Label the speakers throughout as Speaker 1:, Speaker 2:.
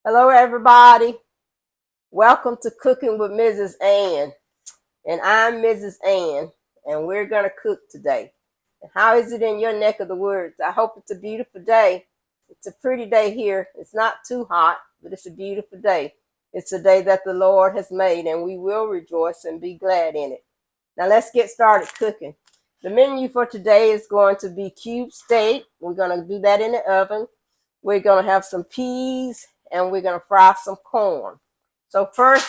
Speaker 1: Hello, everybody. Welcome to Cooking with Mrs. Ann. And I'm Mrs. Ann, and we're going to cook today. How is it in your neck of the woods? I hope it's a beautiful day. It's a pretty day here. It's not too hot, but it's a beautiful day. It's a day that the Lord has made, and we will rejoice and be glad in it. Now, let's get started cooking. The menu for today is going to be cube steak. We're going to do that in the oven. We're going to have some peas, and we're going to fry some corn. So first,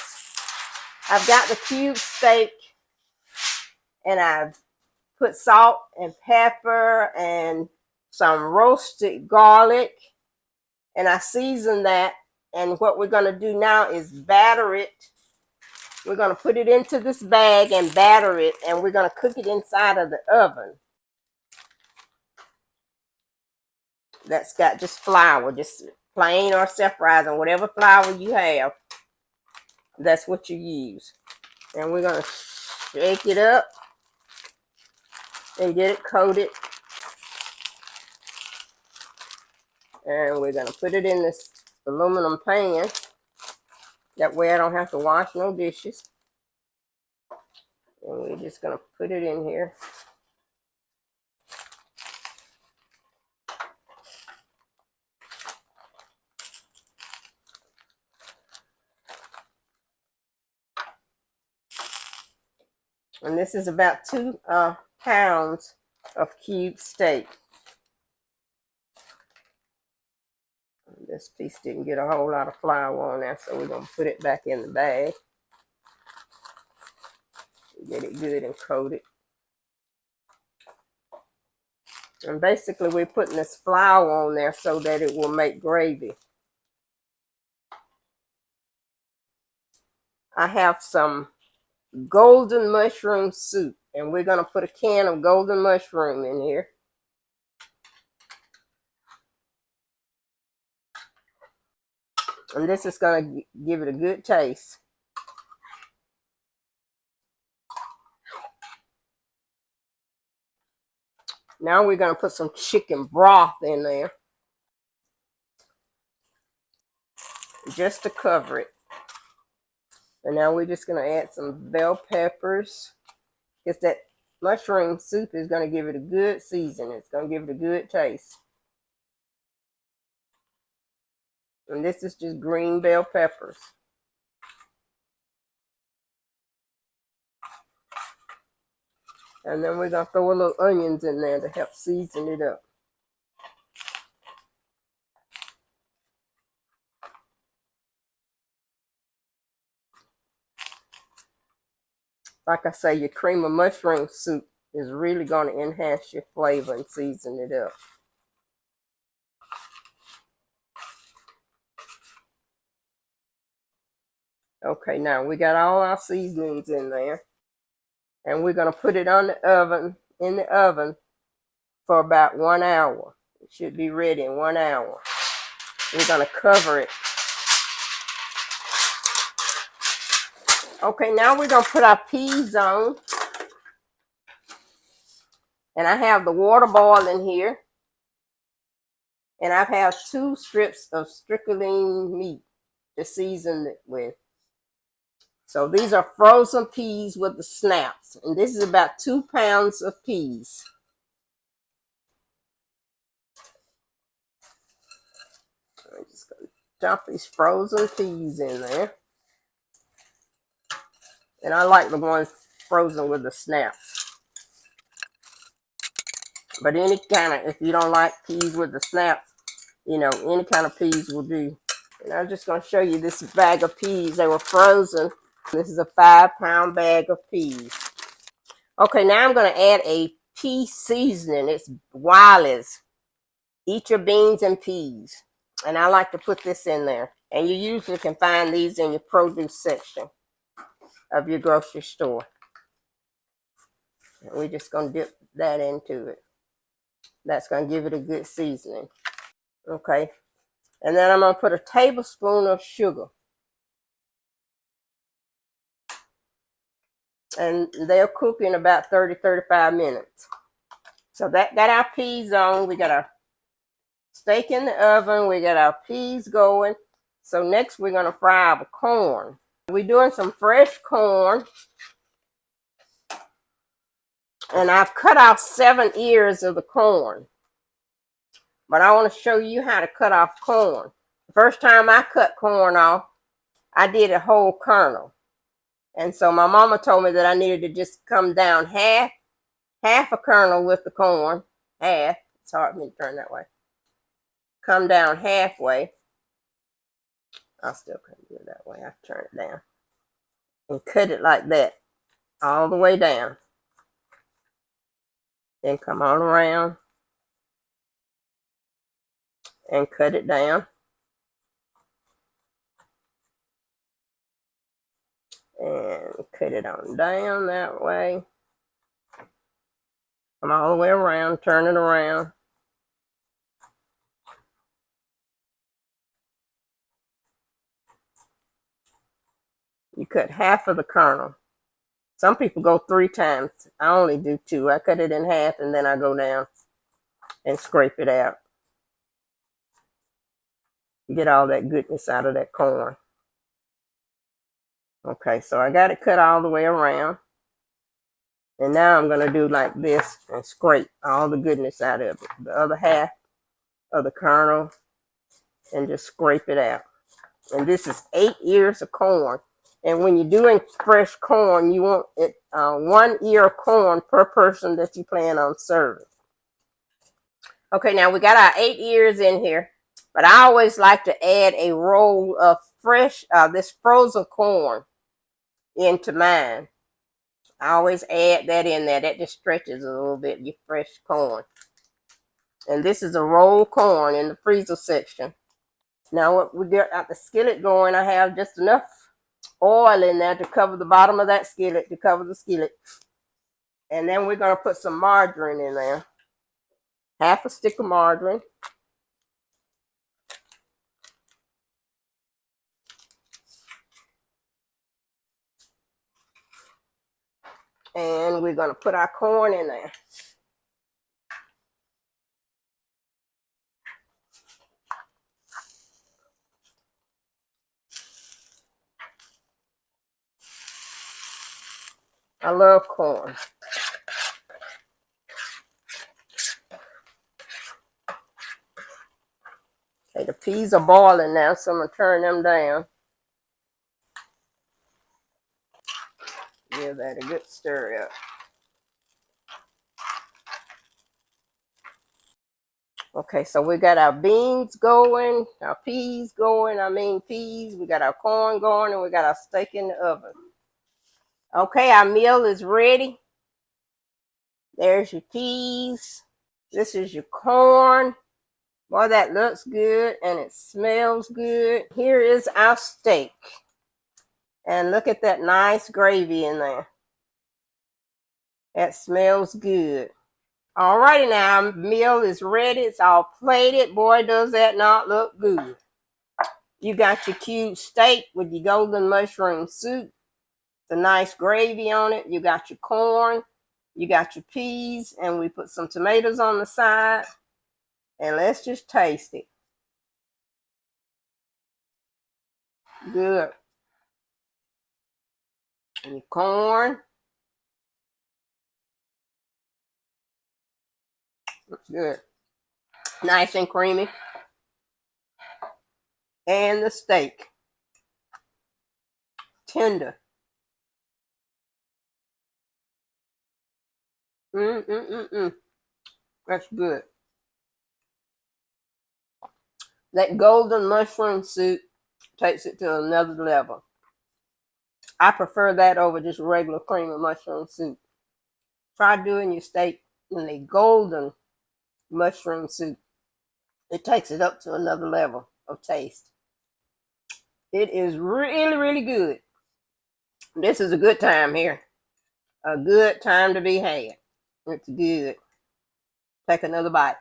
Speaker 1: I've got the cube steak, and I've put salt and pepper and some roasted garlic, and I season that. And what we're going to do now is batter it. We're going to put it into this bag and batter it, and we're going to cook it inside of the oven. That's got just flour, just plain or self-rising, whatever flour you have, that's what you use. And we're going to shake it up and get it coated. And we're going to put it in this aluminum pan. That way I don't have to wash no dishes. And we're just going to put it in here. And this is about 2 pounds of cube steak. This piece didn't get a whole lot of flour on there, so we're going to put it back in the bag. Get it good and coated. And basically we're putting this flour on there so that it will make gravy. I have some golden mushroom soup, and we're going to put a can of golden mushroom in here. And this is going to give it a good taste. Now we're going to put some chicken broth in there, just to cover it. And now we're just going to add some bell peppers, because that mushroom soup is going to give it a good season. It's going to give it a good taste. And this is just green bell peppers. And then we're going to throw a little onions in there to help season it up. Like I say, your cream of mushroom soup is really going to enhance your flavor and season it up. Okay, now we got all our seasonings in there. And we're going to put it in the oven for about 1 hour. It should be ready in 1 hour. We're going to cover it. Okay, now we're going to put our peas on. And I have the water boiling here. And I've had 2 strips of strychnine meat to season it with. So these are frozen peas with the snaps. And this is about 2 pounds of peas. I'm just going to dump these frozen peas in there. And I like the ones frozen with the snaps. But any kind of, if you don't like peas with the snaps, you know, any kind of peas will do. And I'm just going to show you this bag of peas. They were frozen. This is a 5-pound bag of peas. Okay, now I'm going to add a pea seasoning. It's Wiley's. Eat your beans and peas. And I like to put this in there. And you usually can find these in your produce section of your grocery store. And we're just going to dip that into it. That's going to give it a good seasoning. Okay. And then I'm going to put a tablespoon of sugar. And they'll cook in about 30-35 minutes. So that got our peas on. We got our steak in the oven. We got our peas going. So next we're going to fry our corn. We're doing some fresh corn. And I've cut off 7 ears of the corn. But I want to show you how to cut off corn. The first time I cut corn off, I did a whole kernel. And so my mama told me that I needed to just come down half a kernel with the corn. Half. It's hard for me to turn that way. Come down halfway. I still can't do it that way. I turn it down. And cut it like that. All the way down. Then come on around. And cut it down. And cut it on down that way. Come all the way around, turn it around. You cut half of the kernel. Some people go 3 times. I only do 2. I cut it in half and then I go down and scrape it out. Get all that goodness out of that corn. Okay, so I got it cut all the way around. And now I'm going to do like this and scrape all the goodness out of it. The other half of the kernel and just scrape it out. And this is 8 ears of corn. And when you're doing fresh corn, you want it 1 ear of corn per person that you plan on serving. Okay, now we got our 8 ears in here. But I always like to add a roll of fresh, this frozen corn into mine. I always add that in there. That just stretches a little bit, your fresh corn. And this is a rolled corn in the freezer section. Now what we got the skillet going, I have just enough oil in there to cover the bottom of that skillet, to cover the skillet. And then we're going to put some margarine in there. Half a stick of margarine. And we're going to put our corn in there. I love corn. Okay, the peas are boiling now, so I'm going to turn them down. Give that a good stir up. Okay, so we got our beans going, our peas going, peas. We got our corn going, and we got our steak in the oven. Okay, our meal is ready. There's your peas. This is your corn. Boy, that looks good, and it smells good. Here is our steak. And look at that nice gravy in there. That smells good. Alrighty now, our meal is ready. It's all plated. Boy, does that not look good. You got your cube steak with your golden mushroom soup. The nice gravy on it. You got your corn. You got your peas. And we put some tomatoes on the side. And let's just taste it. Good. And your corn. Looks good. Nice and creamy. And the steak. Tender. That's good. That golden mushroom soup takes it to another level. I prefer that over just regular cream of mushroom soup. Try doing your steak in a golden mushroom soup. It takes it up to another level of taste. It is really, really good. This is a good time here. A good time to be had. It's good. Take another bite.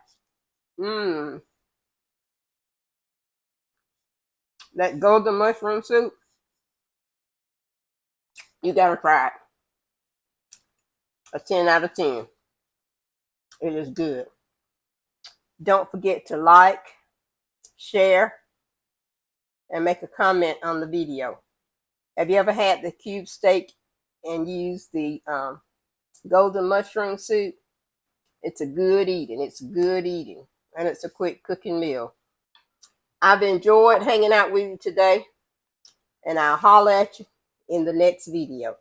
Speaker 1: That golden mushroom soup, you gotta try it. A 10 out of 10. It is good. Don't forget to like, share, and make a comment on the video. Have you ever had the cube steak and used the golden mushroom soup? It's a good eating. It's good eating. And it's a quick cooking meal. I've enjoyed hanging out with you today, and I'll holler at you in the next video.